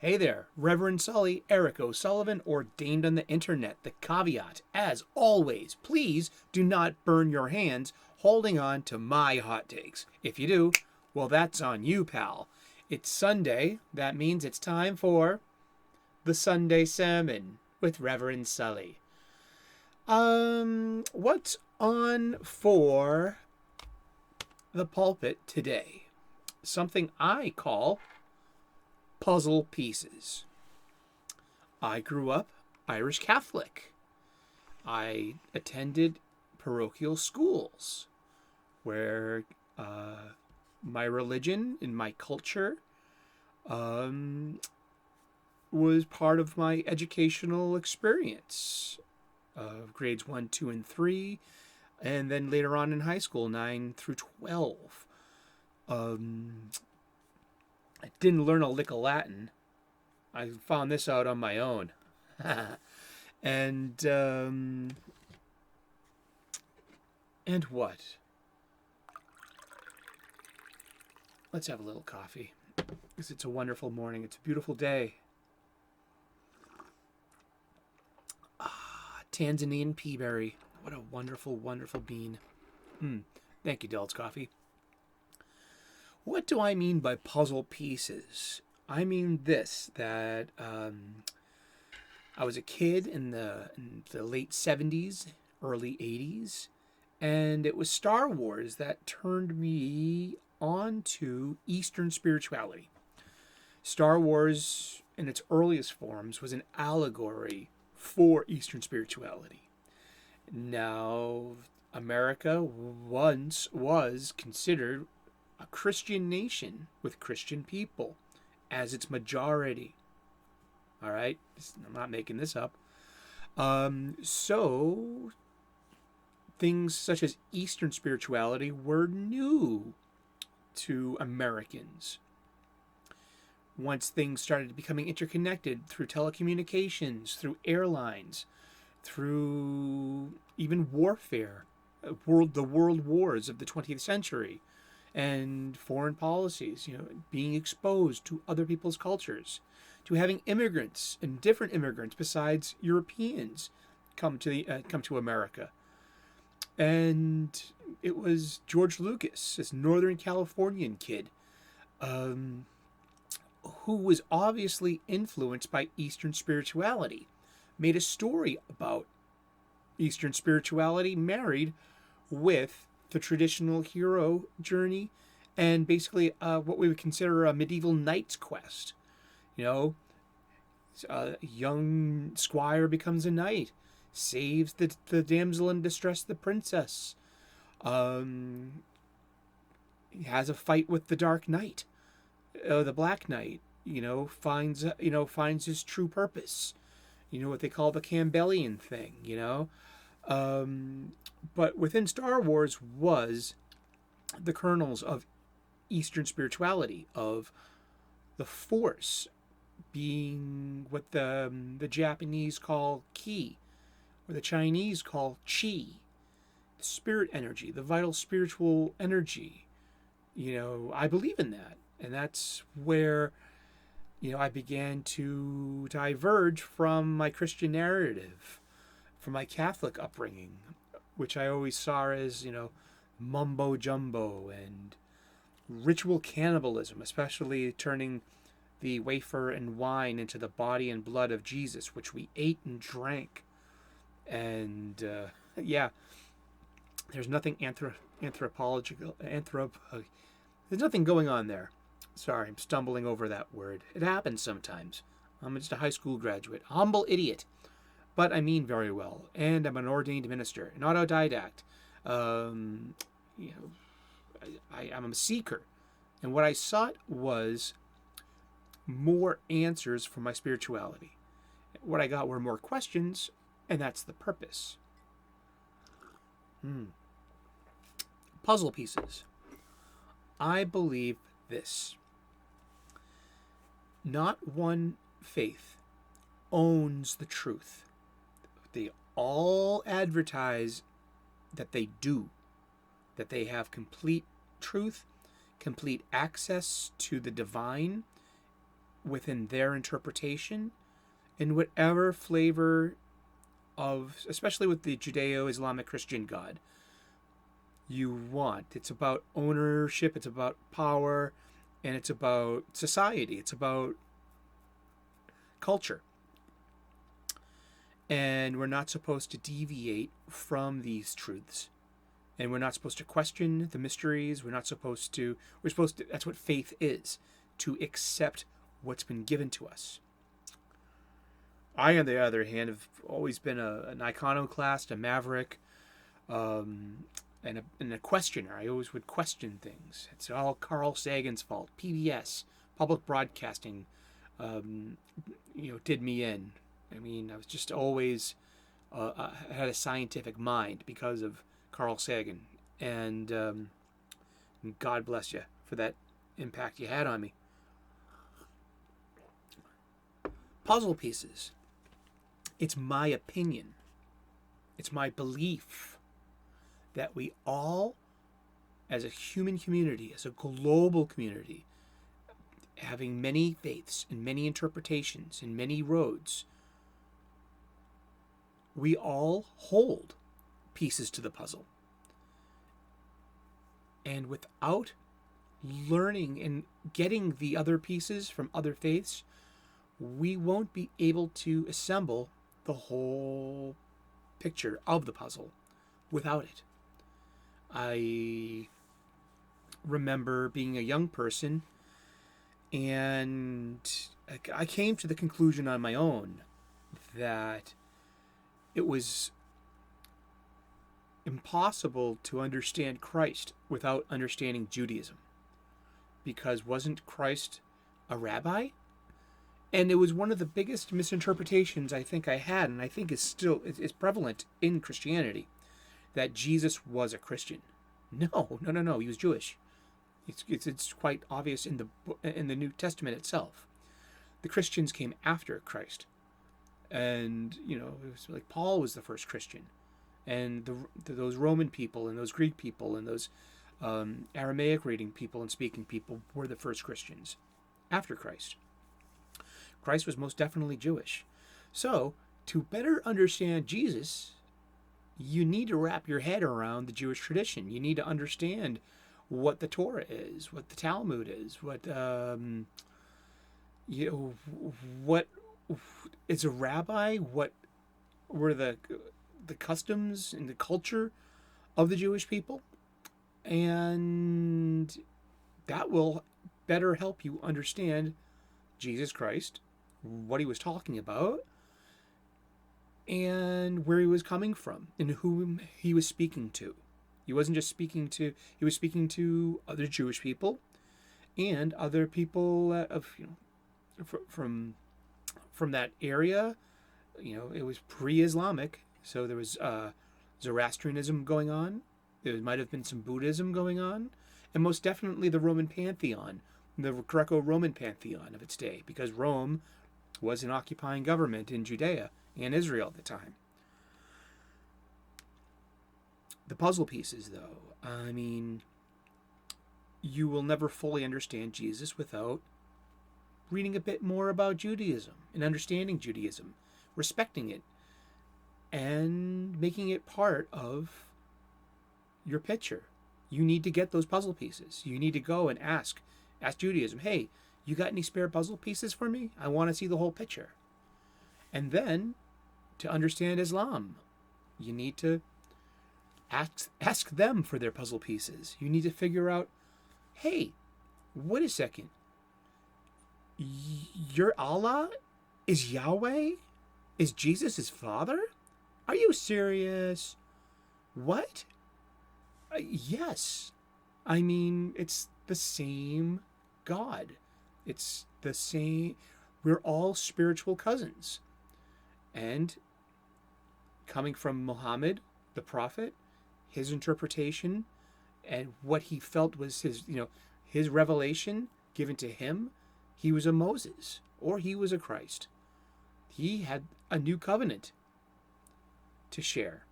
Hey there, Reverend Sully, Eric O'Sullivan, ordained on the internet. The caveat, as always, please do not burn your hands holding on to my hot takes. If you do, well, that's on you, pal. It's Sunday. That means it's time for the Sunday Sermon with Reverend Sully. What's on for the pulpit today? Something I call puzzle pieces. I grew up Irish Catholic. I attended parochial schools where my religion and my culture was part of my educational experience of grades 1, 2, and 3, and then later on in high school, 9 through 12. I didn't learn a lick of Latin. I found this out on my own. and what? Let's have a little coffee. Because it's a wonderful morning. It's a beautiful day. Tanzanian peaberry. What a wonderful, wonderful bean. Thank you, Delts Coffee. What do I mean by puzzle pieces? I mean this, that I was a kid in the late 70s, early 80s, and it was Star Wars that turned me on to Eastern spirituality. Star Wars, in its earliest forms, was an allegory for Eastern spirituality. Now, America once was considered a Christian nation with Christian people as its majority. All right? I'm not making this up. So, things such as Eastern spirituality were new to Americans. Once things started becoming interconnected through telecommunications, through airlines, through even warfare, the world wars of the 20th century, and foreign policies, being exposed to other people's cultures, to having immigrants and different immigrants besides Europeans come to America. And it was George Lucas, this Northern Californian kid, who was obviously influenced by Eastern spirituality, made a story about Eastern spirituality married with the traditional hero journey and basically what we would consider a medieval knight's quest. A young squire becomes a knight, saves the damsel in distress, the princess, he has a fight with the Dark Knight, the Black Knight, finds his true purpose. What they call the Campbellian thing, But within Star Wars was the kernels of Eastern spirituality, of the Force being what the Japanese call ki, or the Chinese call chi, the spirit energy, the vital spiritual energy. I believe in that. And that's where, I began to diverge from my Christian narrative, from my Catholic upbringing, which I always saw as, mumbo jumbo and ritual cannibalism, especially turning the wafer and wine into the body and blood of Jesus, which we ate and drank. And, there's nothing anthropological, there's nothing going on there. Sorry, I'm stumbling over that word. It happens sometimes. I'm just a high school graduate, a humble idiot. But I mean very well, and I'm an ordained minister, an autodidact. I'm a seeker, and what I sought was more answers for my spirituality. What I got were more questions, and that's the purpose. Puzzle pieces. I believe this. Not one faith owns the truth. They all advertise that they do, that they have complete truth, complete access to the divine, within their interpretation in whatever flavor of, especially with the Judeo-Islamic Christian God, you want. It's about ownership, it's about power, and it's about society, it's about culture. And we're not supposed to deviate from these truths. And we're not supposed to question the mysteries. We're supposed to, that's what faith is, to accept what's been given to us. I, on the other hand, have always been an iconoclast, a maverick, and a questioner. I always would question things. It's all Carl Sagan's fault. PBS, public broadcasting, did me in. I mean, I was just always had a scientific mind because of Carl Sagan. And God bless you for that impact you had on me. Puzzle pieces. It's my opinion. It's my belief that we all, as a human community, as a global community, having many faiths and many interpretations and many roads, we all hold pieces to the puzzle. And without learning and getting the other pieces from other faiths, we won't be able to assemble the whole picture of the puzzle without it. I remember being a young person, and I came to the conclusion on my own that it was impossible to understand Christ without understanding Judaism. Because wasn't Christ a rabbi? And it was one of the biggest misinterpretations I think I had, and I think is still is prevalent in Christianity, that Jesus was a Christian. No. He was Jewish. It's quite obvious in the New Testament itself. The Christians came after Christ, and it was like Paul was the first Christian, and those Roman people and those Greek people and those Aramaic reading people and speaking people were the first Christians after Christ. Christ was most definitely Jewish. So, to better understand Jesus, you need to wrap your head around the Jewish tradition. You need to understand what the Torah is, what the Talmud is, what is a rabbi, what were the customs and the culture of the Jewish people, and that will better help you understand Jesus Christ, what he was talking about, and where he was coming from, and whom he was speaking to. He wasn't just speaking to, he was speaking to other Jewish people and other people from that area. It was pre-Islamic, so there was Zoroastrianism going on. There might have been some Buddhism going on, and most definitely the Roman pantheon, the Greco-Roman pantheon of its day, because Rome was an occupying government in Judea and Israel at the time. The puzzle pieces, though, I mean, you will never fully understand Jesus without reading a bit more about Judaism and understanding Judaism, respecting it, and making it part of your picture. You need to get those puzzle pieces. You need to go and ask Judaism, hey, you got any spare puzzle pieces for me? I want to see the whole picture. And then, to understand Islam, you need to ask them for their puzzle pieces. You need to figure out, hey, wait a second. Your Allah is Yahweh? Is Jesus his father? Are you serious? What? Yes. I mean, it's the same God. It's the same. We're all spiritual cousins. And coming from Muhammad, the prophet, his interpretation and what he felt was his revelation given to him, he was a Moses or he was a Christ. He had a new covenant to share.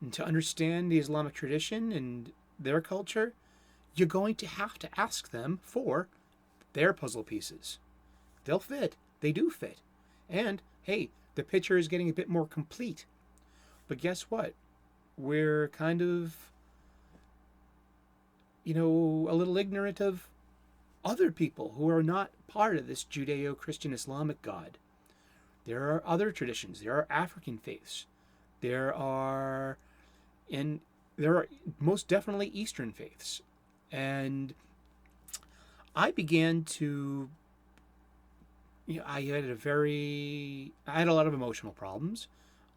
And to understand the Islamic tradition and their culture, you're going to have to ask them for their puzzle pieces. they'll fit. They do fit. And hey, the picture is getting a bit more complete. But guess what? We're kind of, a little ignorant of other people who are not part of this Judeo-Christian Islamic God. There are other traditions. There are African faiths. There are most definitely Eastern faiths. And I began to, I had a lot of emotional problems,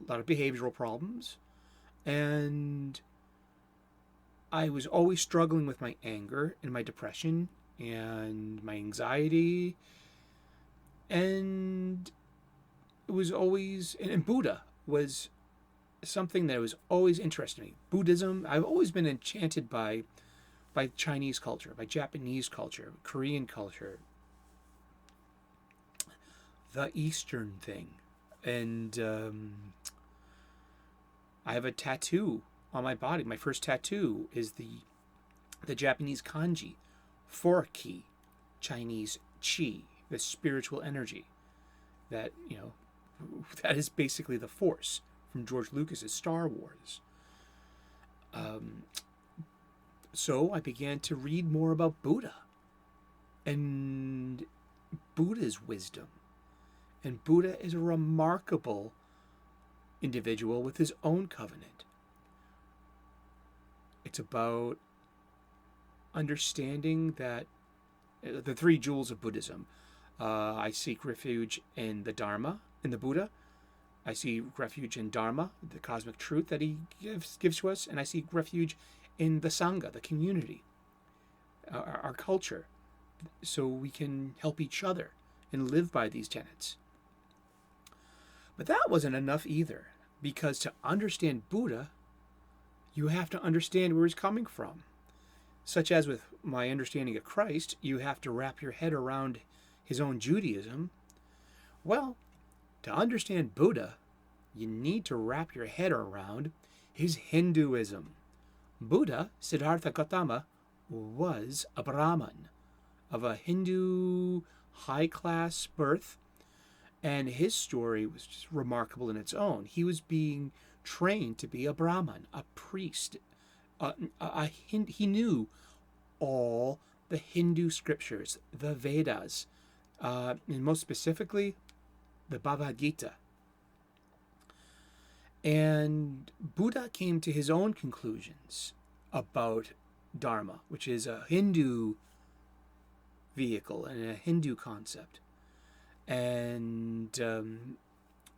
a lot of behavioral problems, and I was always struggling with my anger and my depression and my anxiety. And it was always, and Buddha was something that was always interested me. Buddhism, I've always been enchanted by Chinese culture, by Japanese culture, Korean culture, the Eastern thing. And I have a tattoo on my body. My first tattoo is the Japanese kanji, 4-ki, Chinese chi, the spiritual energy. That, that is basically the Force from George Lucas's Star Wars. So I began to read more about Buddha and Buddha's wisdom. And Buddha is a remarkable individual with his own covenant. It's about understanding that the three jewels of Buddhism. I seek refuge in the Dharma, in the Buddha. I seek refuge in Dharma, the cosmic truth that he gives to us. And I seek refuge in the Sangha, the community, our culture, so we can help each other and live by these tenets. But that wasn't enough either, because to understand Buddha, you have to understand where he's coming from. Such as with my understanding of Christ, you have to wrap your head around his own Judaism. Well, to understand Buddha, you need to wrap your head around his Hinduism. Buddha, Siddhartha Gautama, was a Brahmin of a Hindu high-class birth, and his story was just remarkable in its own. He was being trained to be a Brahmin, a priest. He knew all the Hindu scriptures, the Vedas, and most specifically, the Bhagavad Gita. And Buddha came to his own conclusions about Dharma, which is a Hindu vehicle and a Hindu concept. And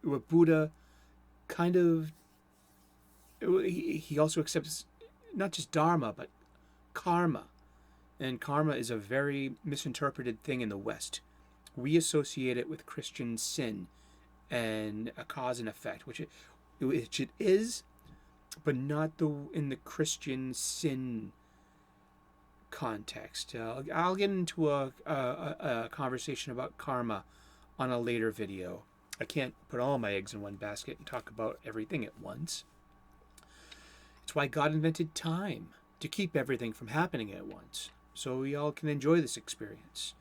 what Buddha kind of, he also accepts not just Dharma, but karma. And karma is a very misinterpreted thing in the West. We associate it with Christian sin and a cause and effect, which it is, but not in the Christian sin context. I'll get into a conversation about karma on a later video. I can't put all my eggs in one basket and talk about everything at once. It's why God invented time, to keep everything from happening at once, so we all can enjoy this experience.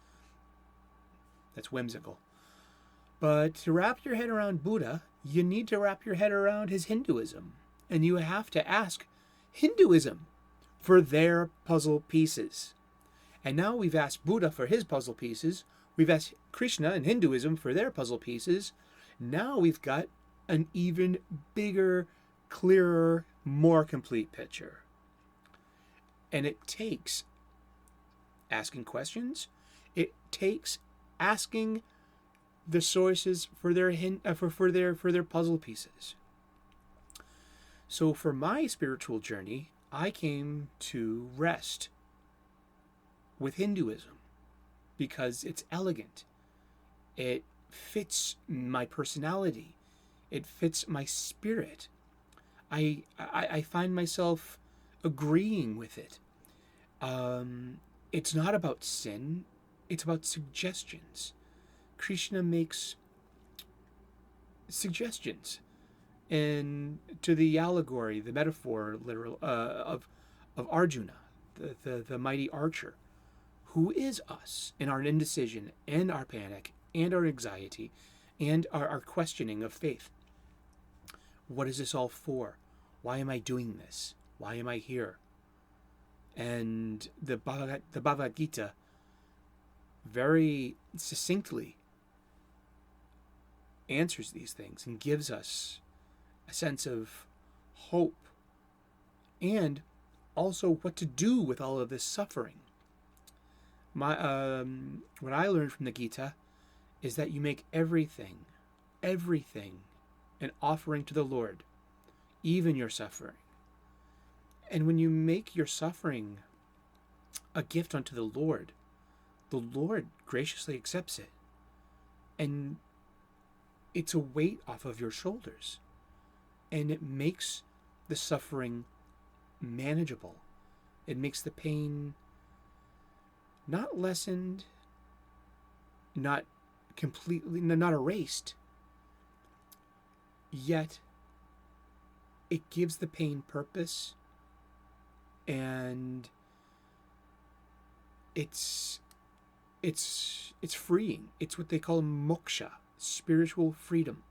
That's whimsical. But to wrap your head around Buddha, you need to wrap your head around his Hinduism. And you have to ask Hinduism for their puzzle pieces. And now we've asked Buddha for his puzzle pieces. We've asked Krishna and Hinduism for their puzzle pieces. Now we've got an even bigger, clearer, more complete picture. And it takes asking questions. It takes asking the sources for their puzzle pieces. So for my spiritual journey, I came to rest with Hinduism because it's elegant. It fits my personality. It fits my spirit. I find myself agreeing with it. It's not about sin. It's about suggestions. Krishna makes suggestions, and to the allegory, the metaphor, literal of Arjuna, the mighty archer, who is us in our indecision and our panic and our anxiety and our questioning of faith. What is this all for? Why am I doing this? Why am I here? And the Bhagavad Gita very succinctly answers these things and gives us a sense of hope and also what to do with all of this suffering. What I learned from the Gita is that you make everything, an offering to the Lord, even your suffering. And when you make your suffering a gift unto the Lord graciously accepts it. And it's a weight off of your shoulders. And it makes the suffering manageable. It makes the pain not lessened, not completely, not erased, yet it gives the pain purpose, and it's freeing. It's what they call moksha, spiritual freedom.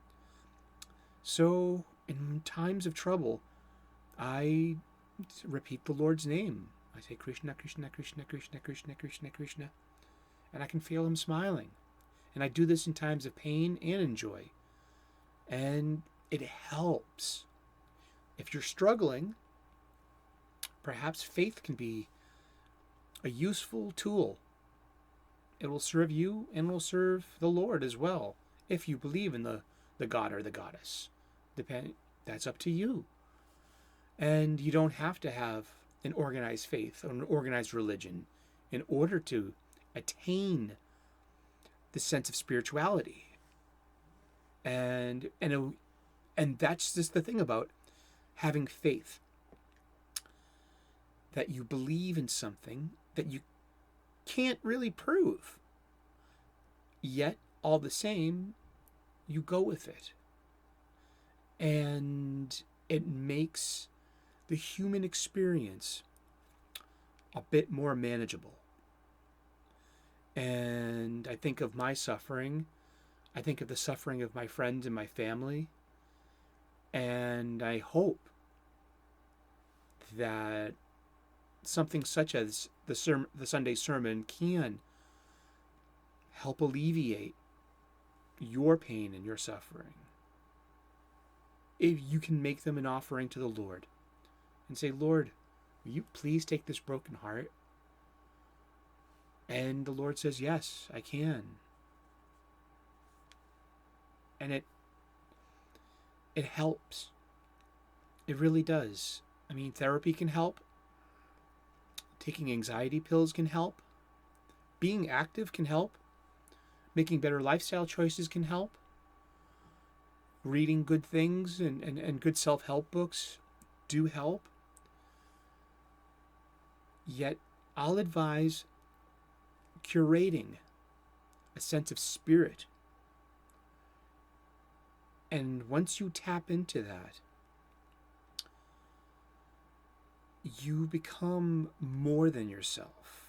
So in times of trouble, I repeat the Lord's name. I say Krishna, Krishna, Krishna, Krishna, Krishna, Krishna, Krishna, and I can feel him smiling. And I do this in times of pain and in joy. And it helps. If you're struggling, perhaps faith can be a useful tool. It will serve you and will serve the Lord as well, if you believe in the god or the goddess. That's up to you. And you don't have to have an organized faith or an organized religion in order to attain the sense of spirituality. And that's just the thing about having faith, that you believe in something that you can't really prove, yet all the same you go with it, and it makes the human experience a bit more manageable. And I think of my suffering, I think of the suffering of my friends and my family, and I hope that something such as the Sunday sermon can help alleviate your pain and your suffering. If you can make them an offering to the Lord and say, Lord, will you please take this broken heart? And the Lord says, yes, I can. And it helps. It really does. I mean, therapy can help. Taking anxiety pills can help. Being active can help. Making better lifestyle choices can help. Reading good things and good self-help books do help. Yet, I'll advise curating a sense of spirit. And once you tap into that, you become more than yourself.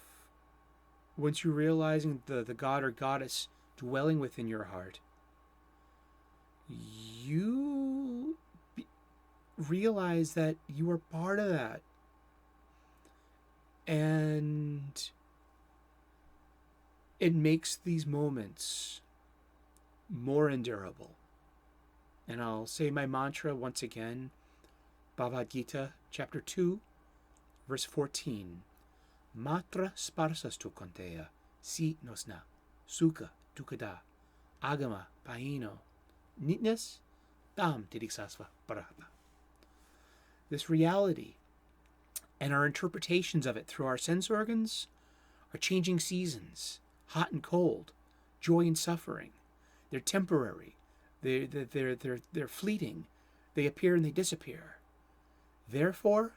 Once you're realizing the god or goddess dwelling within your heart, you realize that you are part of that. And it makes these moments more endurable. And I'll say my mantra once again, Bhagavad Gita, chapter 2, verse 14. Matra sparsastu konteya, si nosna, sukha dukada, agama paino, nitnes tam tidiksasva parapa. This reality and our interpretations of it through our sense organs are changing seasons, hot and cold, joy and suffering. They're temporary. They're fleeting. They appear and they disappear. Therefore,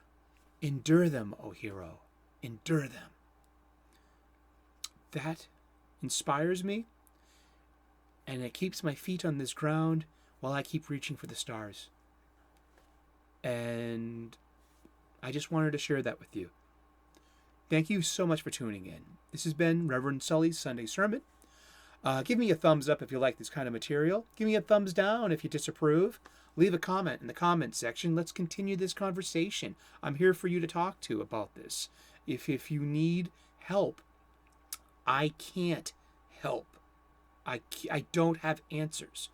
endure them, O hero. Endure them. That inspires me, and it keeps my feet on this ground while I keep reaching for the stars. And I just wanted to share that with you. Thank you so much for tuning in. This has been Reverend Sully's Sunday Sermon. Give me a thumbs up if you like this kind of material. Give me a thumbs down if you disapprove. Leave a comment in the comment section. Let's continue this conversation. I'm here for you to talk to about this. If you need help, I can't help. I don't have answers,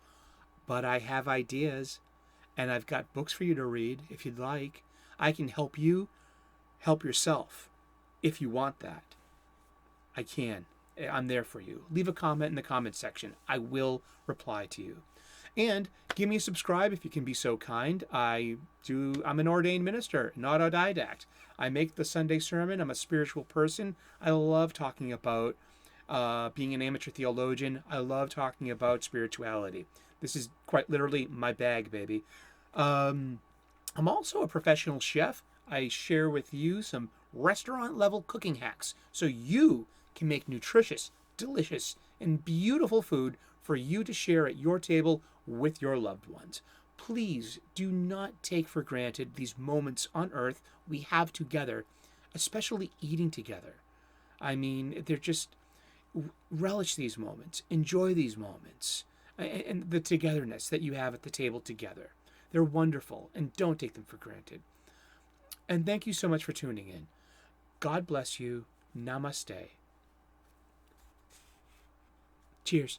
but I have ideas, and I've got books for you to read if you'd like. I can help you help yourself if you want that. I can. I'm there for you. Leave a comment in the comment section. I will reply to you. And give me a subscribe if you can be so kind. I'm an ordained minister, an autodidact. I make the Sunday sermon. I'm a spiritual person. I love talking about being an amateur theologian. I love talking about spirituality. This is quite literally my bag, baby. I'm also a professional chef. I share with you some restaurant level cooking hacks so you can make nutritious, delicious, and beautiful food for you to share at your table with your loved ones. Please do not take for granted these moments on earth we have together, especially eating together. I mean, they're just, relish these moments, enjoy these moments, and the togetherness that you have at the table together. They're wonderful, and don't take them for granted. And thank you so much for tuning in. God bless you. Namaste. Cheers.